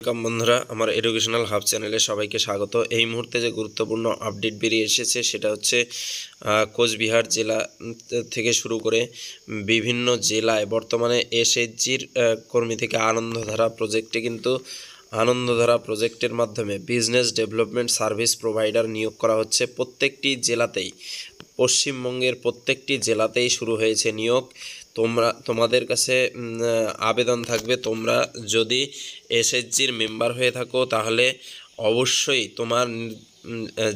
Welcome বন্ধুরা, আমার educational hub চ্যানেলে সবাইকে স্বাগত। এই মুহূর্তে যে গুরুত্বপূর্ণ আপডেট বেরিয়ে এসেছে সেটা হচ্ছে কোচবিহার জেলা থেকে শুরু করে বিভিন্ন জেলায় বর্তমানে এসএইচজির কর্মী থেকে আনন্দধারা প্রজেক্টের মাধ্যমে বিজনেস ডেভেলপমেন্ট সার্ভিস প্রোভাইডার নিয়োগ করা হচ্ছে প্রত্যেকটি জেলাতেই। পশ্চিমবঙ্গের প্রত্যেকটি জেলাতেই শুরু হয়েছে নিয়োগ। তোমাদের কাছে আবেদন থাকবে, তোমরা যদি এসএইচজির মেম্বার হয়ে থাকো তাহলে অবশ্যই তোমার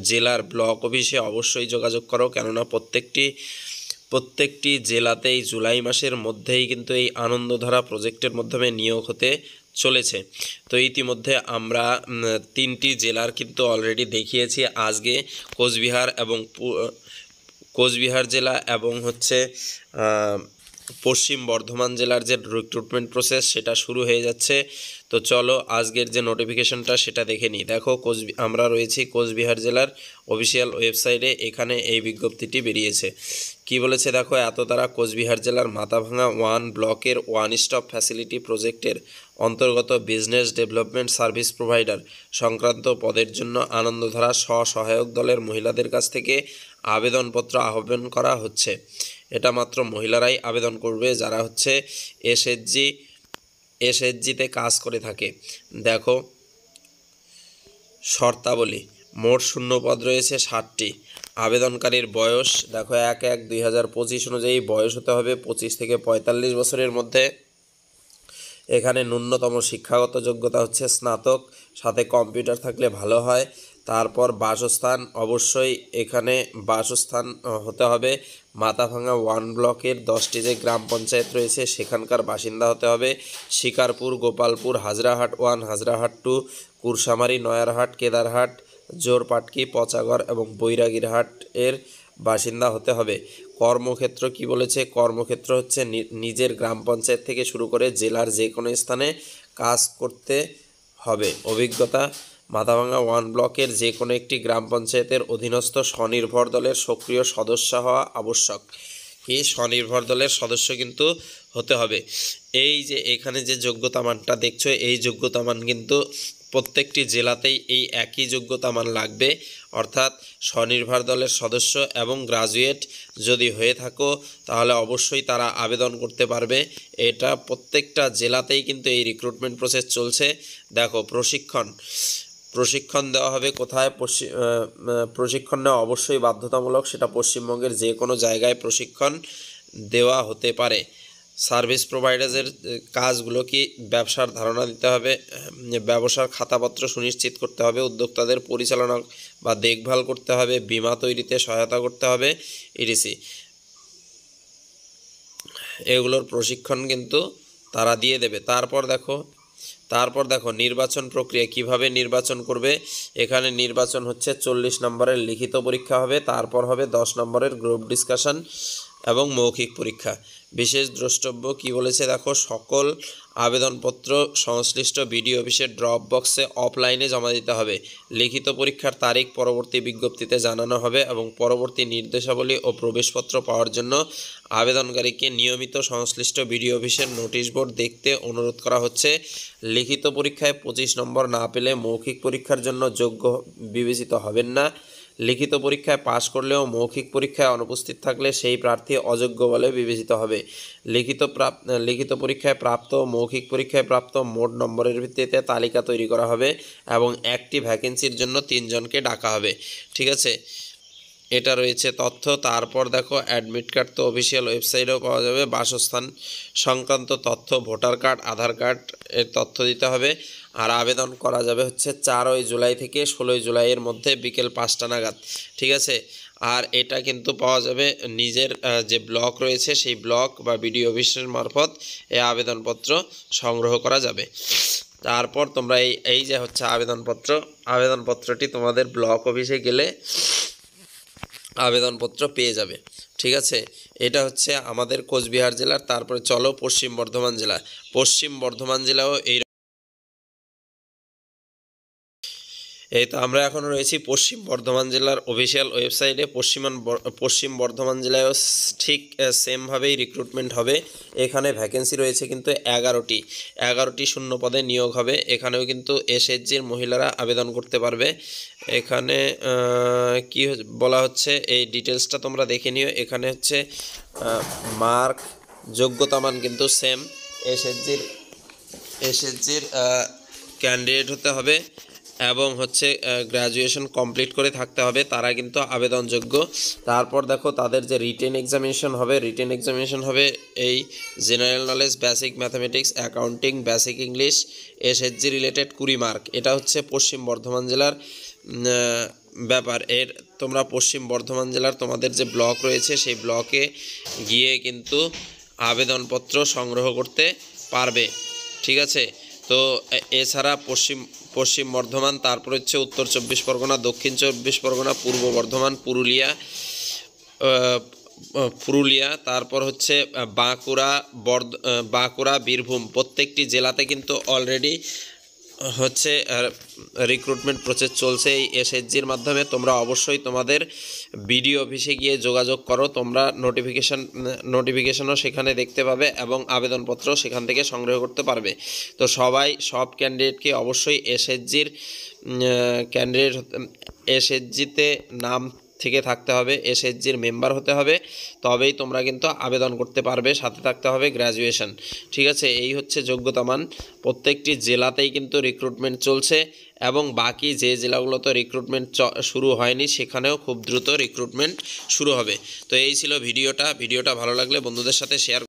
জেলার ব্লক অফিসে অবশ্যই যোগাযোগ করো, কেননা প্রত্যেকটি জেলাতেই জুলাই মাসের মধ্যেই কিন্তু এই আনন্দধারা প্রজেক্টের মাধ্যমে নিয়োগ হতে চলেছে। তো ইতিমধ্যে আমরা 3টি জেলার কিন্তু অলরেডি দেখিয়েছি আজকে। কোচবিহার জেলা এবং হচ্ছে পশ্চিম বর্ধমান জেলার যে রিক্রুটমেন্ট প্রসেস সেটা শুরু হয়ে যাচ্ছে। তো চলো আজকের যে নোটিফিকেশনটা সেটা দেখে নিই। দেখো, আমরা রয়েছি কোচবিহার জেলার অফিসিয়াল ওয়েবসাইটে। এখানে এই বিজ্ঞপ্তিটি বেরিয়েছে। কি বলেছে দেখো, এত দ্বারা কোচবিহার জেলার মাথাভাঙা 1 ব্লকের ওয়ান স্টপ ফ্যাসিলিটি প্রজেক্টের অন্তর্গত বিজনেস ডেভেলপমেন্ট সার্ভিস প্রোভাইডার সংক্রান্ত পদের জন্য আনন্দধারা স্বসহায়ক দলের মহিলাদের কাছ থেকে আবেদনপত্র আহ্বান করা হচ্ছে। এটা মাত্র মহিলারাই আবেদন করবে যারা হচ্ছে এসএইচজিতে কাজ করে থাকে। দেখো শর্তাবলী, মোট শূন্যপদ রয়েছে 60টি। আবেদনকারীর বয়স দেখো 1/1/2025 অনুযায়ী বয়স হতে হবে 25 থেকে 45 বছরের মধ্যে। এখানে ন্যূনতম শিক্ষাগত যোগ্যতা হচ্ছে স্নাতক, সাথে কম্পিউটার থাকলে ভালো হয়। তারপর বাসস্থান, অবশ্যই এখানে বাসস্থান হতে হবে মাথাভাঙা 1 ব্লকের 10টি যে গ্রাম পঞ্চায়েত রয়েছে সেখানকার বাসিন্দা হতে হবে। শিকারপুর, গোপালপুর, হাজরাহাট 1, হাজরাহাট 2, কুরসামারি, নয়ারহাট, কেদারহাট, জোরপাটকি, পচাগড় এবং বৈরাগীরহাট এর বাসিন্দা হতে হবে। কর্মক্ষেত্র কি বলেছে, কর্মক্ষেত্র হচ্ছে নিজের গ্রাম পঞ্চায়েত থেকে শুরু করে জেলার যে কোনো স্থানে কাজ করতে হবে। অভিজ্ঞতা, মাথাভাঙা 1 ব্লকের যে কোনো একটি গ্রাম পঞ্চায়েতের অধীনস্থ স্বনির্ভর দলের সক্রিয় সদস্য হওয়া আবশ্যক। কি স্বনির্ভর দলের সদস্য কিন্তু হতে হবে। এই যে এখানে যে যোগ্যতা মানটা দেখছো, এই যোগ্যতা মান কিন্তু প্রত্যেকটি জেলাতেই এই একই যোগ্যতা মান লাগবে। অর্থাৎ স্বনির্ভর দলের সদস্য এবং গ্রাজুয়েট যদি হয়ে থাকো তাহলে অবশ্যই তারা আবেদন করতে পারবে। এটা প্রত্যেকটা জেলাতেই কিন্তু এই রিক্রুটমেন্ট প্রসেস চলছে। দেখো প্রশিক্ষণ দেওয়া হবে কোথায়, প্রশিক্ষণ নেওয়া অবশ্যই বাধ্যতামূলক, সেটা পশ্চিমবঙ্গের যে কোনো জায়গায় প্রশিক্ষণ দেওয়া হতে পারে। সার্ভিস প্রোভাইডারের কাজগুলো কি, ব্যবসার ধারণা দিতে হবে, ব্যবসার খাতাপত্র সুনিশ্চিত করতে হবে, উদ্যোক্তাদের পরিচালনা বা দেখভাল করতে হবে, বীমা তৈরিতে সহায়তা করতে হবে, ইটিসি। এগুলোর প্রশিক্ষণ কিন্তু তারা দিয়ে দেবে। তারপর দেখো নির্বাচন প্রক্রিয়া কিভাবে নির্বাচন করবে। এখানে নির্বাচন হচ্ছে 40 নম্বরের লিখিত পরীক্ষা হবে, তারপর হবে 10 নম্বরের গ্রুপ ডিসকাশন এবং মৌখিক পরীক্ষা। বিশেষ দ্রষ্টব্য কি বলেছে দেখো, সকল আবেদনপত্র সংশ্লিষ্ট বিডিও অফিসের ড্রপ বক্সে অফলাইনে জমা দিতে হবে। লিখিত পরীক্ষার তারিখ পরবর্তী বিজ্ঞপ্তিতে জানানো হবে এবং পরবর্তী নির্দেশাবলী ও প্রবেশপত্র পাওয়ার জন্য আবেদনকারীকে নিয়মিত সংশ্লিষ্ট বিডিও অফিসের নোটিশ বোর্ড দেখতে অনুরোধ করা হচ্ছে। লিখিত পরীক্ষায় 25 নম্বর না পেলে মৌখিক পরীক্ষার জন্য যোগ্য বিবেচিত হবেন না। লিখিত পরীক্ষায় পাশ করলেও মৌখিক পরীক্ষায় অনুপস্থিত থাকলে সেই প্রার্থী অযোগ্য বলে বিবেচিত হবে। লিখিত পরীক্ষায় প্রাপ্ত মৌখিক পরীক্ষায় প্রাপ্ত মোট নম্বরের ভিত্তিতে তালিকা তৈরি করা হবে এবং একটি ভ্যাকেন্সির জন্য 3 জনকে ডাকা হবে। ঠিক আছে, এটা রয়েছে তথ্য। তারপর দেখো অ্যাডমিট কার্ড তো অফিসিয়াল ওয়েবসাইটেও পাওয়া যাবে। বাসস্থান সংক্রান্ত তথ্য, ভোটার কার্ড, আধার কার্ড এর তথ্য দিতে হবে। আর আবেদন করা যাবে হচ্ছে 4 জুলাই থেকে 16 জুলাইয়ের মধ্যে বিকেল 5টা নাগাদ। ঠিক আছে, আর এটা কিন্তু পাওয়া যাবে নিজের যে ব্লক রয়েছে সেই ব্লক বা বিডিও অফিসের মারফত এই আবেদনপত্র সংগ্রহ করা যাবে। তারপর তোমরা এই যে হচ্ছে আবেদনপত্রটি তোমাদের ব্লক অফিসে গেলে আবেদনপত্র পেয়ে যাবে। ঠিক আছে, এটা হচ্ছে আমাদের কোচবিহার জেলার। তারপরে চলো পশ্চিম বর্ধমান জেলাও এই তো আমরা এখন রয়েছি পশ্চিম বর্ধমান জেলার অফিসিয়াল ওয়েবসাইটে। পশ্চিম বর্ধমান জেলায়ও ঠিক সেমভাবেই রিক্রুটমেন্ট হবে। এখানে ভ্যাকেন্সি রয়েছে কিন্তু 11টি শূন্য পদে নিয়োগ হবে। এখানেও কিন্তু এসএইচজির মহিলারা আবেদন করতে পারবে। এখানে কি বলা হচ্ছে এই ডিটেলসটা তোমরা দেখে নিও। এখানে হচ্ছে মার্ক যোগ্যতামান কিন্তু সেম। এসএইচজির ক্যান্ডিডেট হতে হবে এবং হচ্ছে গ্র্যাজুয়েশন কমপ্লিট করে থাকতে হবে, তারা কিন্তু আবেদনযোগ্য। তারপর দেখো তাদের যে রিটেন এক্সামিনেশন হবে এই general knowledge, basic mathematics, accounting, basic English, SHG related 20 mark. এটা হচ্ছে পশ্চিম বর্ধমান জেলার ব্যাপার। তোমরা পশ্চিম বর্ধমান জেলার তোমাদের যে ব্লক রয়েছে সেই ব্লকে গিয়ে কিন্তু আবেদনপত্র সংগ্রহ করতে পারবে, ঠিক আছে। তো এছাড়া পশ্চিম বর্ধমান, তারপর হচ্ছে উত্তর 24 পরগনা, দক্ষিণ 24 পরগনা, পূর্ব বর্ধমান, পুরুলিয়া, তারপর হচ্ছে বাঁকুড়া, বীরভূম, প্রত্যেকটি জেলাতে কিন্তু অলরেডি হচ্ছে রিক্রুটমেন্ট প্রসেস চলছে এই এসএইচজির মাধ্যমে। তোমরা অবশ্যই তোমাদের বিডিও অফিসে গিয়ে যোগাযোগ করো। তোমরা নোটিফিকেশনও সেখানে দেখতে পাবে এবং আবেদনপত্র সেখান থেকে সংগ্রহ করতে পারবে। তো সব ক্যান্ডিডেটকে অবশ্যই এসএইচজিতে নাম থেকে থাকতে হবে, এসএইচজির মেম্বার হতে হবে, তবেই তোমরা কিন্তু আবেদন করতে পারবে। সাথে থাকতে হবে গ্র্যাজুয়েশন, ঠিক আছে। এই হচ্ছে যোগ্যতামান। প্রত্যেকটি জেলাতেই কিন্তু রিক্রুটমেন্ট চলছে এবং বাকি যে জেলাগুলোতে রিক্রুটমেন্ট শুরু হয়নি সেখানেও খুব দ্রুত রিক্রুটমেন্ট শুরু হবে। তো এই ছিল ভিডিওটা ভালো লাগলে বন্ধুদের সাথে শেয়ার